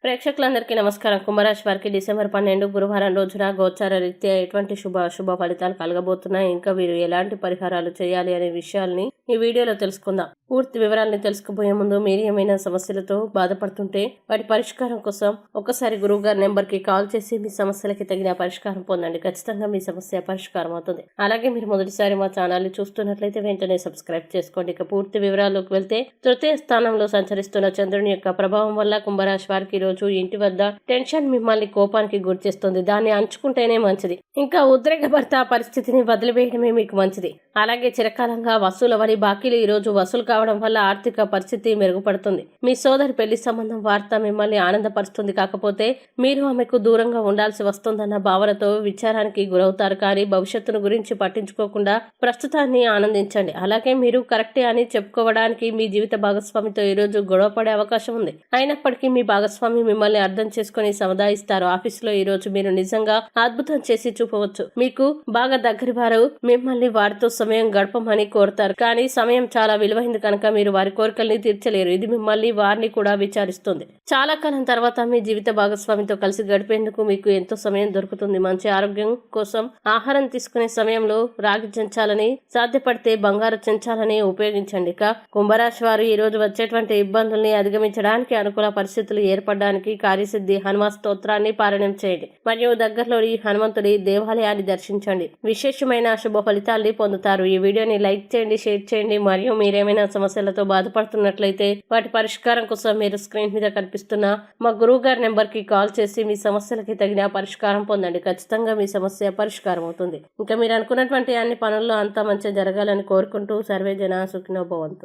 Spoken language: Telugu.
ప్రేక్షకులందరికీ నమస్కారం. కుంభరాశి వారికి డిసెంబర్ 12 గురువారం రోజున గోచార రీత్యా ఎటువంటి శుభ ఫలితాలు కలగబోతున్నాయి, ఇంకా వీరు ఎలాంటి పరిహారాలు చేయాలి అనే విషయాల్ని ఈ వీడియోలో తెలుసుకుందాం. పూర్తి వివరాలని తెలుసుకుపోయే ముందు మీరు ఏమైనా సమస్యలతో బాధపడుతుంటే వాటి పరిష్కారం కోసం ఒకసారి గురువుగారి నెంబర్ కి కాల్ చేసి మీ సమస్యలకి తగిన పరిష్కారం పొందండి. ఖచ్చితంగా మీ సమస్య పరిష్కారం అవుతుంది. అలాగే మీరు మొదటిసారి మా ఛానల్ ని చూస్తున్నట్లయితే వెంటనే సబ్స్క్రైబ్ చేసుకోండి. ఇక పూర్తి వివరాల్లోకి వెళ్తే, తృతీయ స్థానంలో సంచరిస్తున్న చంద్రుని యొక్క ప్రభావం వల్ల కుంభరాశి వారికి రోజు ఇంటి వద్ద టెన్షన్ మిమ్మల్ని కోపానికి గురిచేస్తుంది. దాన్ని అంచుకుంటేనే మంచిది. ఇంకా ఉద్రేకభరిత పరిస్థితిని వదిలివేయడమే మీకు మంచిది. అలాగే చిరకాలంగా వసూలవని బాకీలు ఈ రోజు వసూలు కావడం వల్ల ఆర్థిక పరిస్థితి మెరుగుపడుతుంది. మీ సోదరి పెళ్లి సంబంధం వార్త మిమ్మల్ని ఆనందపరుస్తుంది. కాకపోతే మీరు ఆమెకు దూరంగా ఉండాల్సి వస్తుందన్న భావనతో విచారానికి గురవుతారు. కానీ భవిష్యత్తును గురించి పట్టించుకోకుండా ప్రస్తుతాన్ని ఆనందించండి. అలాగే మీరు కరెక్టే అని చెప్పుకోవడానికి మీ జీవిత భాగస్వామితో ఈ రోజు గొడవ పడే అవకాశం ఉంది. అయినప్పటికీ మీ భాగస్వామి మిమ్మల్ని అర్థం చేసుకుని సముదాయిస్తారు. ఆఫీసులో ఈ రోజు మీరు నిజంగా అద్భుతం చేసి చూపవచ్చు. మీకు బాగా దగ్గరి వారు మిమ్మల్ని వారితో సమయం గడపమని కోరుతారు. కానీ సమయం చాలా విలువైంది కనుక మీరు వారి కోరికల్ని తీర్చలేరు. ఇది మిమ్మల్ని వారిని కూడా విచారిస్తుంది. చాలా కాలం తర్వాత మీ జీవిత భాగస్వామితో కలిసి గడిపేందుకు మీకు ఎంతో సమయం దొరుకుతుంది. మంచి ఆరోగ్యం కోసం ఆహారం తీసుకునే సమయంలో రాగి చెంచాలని, సాధ్యపడితే బంగారు చెంచాలని ఉపయోగించండి. ఇక కుంభరాశి వారు ఈ రోజు వచ్చేటువంటి ఇబ్బందుల్ని అధిగమించడానికి, అనుకూల పరిస్థితులు ఏర్పడడానికి కార్యసిద్ధి హనుమ స్తోత్రాన్ని పారాయణం చేయండి మరియు దగ్గరలోని హనుమంతుడి దేవాలయాన్ని దర్శించండి. విశేషమైన శుభ ఫలితాల్ని పొందుతారు. ఈ వీడియోని లైక్ చేయండి, షేర్ చేయండి మరియు మీరేమైనా సమస్యలతో బాధపడుతున్నట్లయితే వాటి పరిష్కారం కోసం మీరు స్క్రీన్ మీద కనిపిస్తున్న మా గురువు గారి నెంబర్ కి కాల్ చేసి మీ సమస్యలకి తగిన పరిష్కారం పొందండి. ఖచ్చితంగా మీ సమస్య పరిష్కారం అవుతుంది. ఇంకా మీరు అనుకున్నటువంటి అన్ని పనుల్లో అంతా మంచిగా జరగాలని కోరుకుంటూ సర్వే జన సుఖినో భవంతు.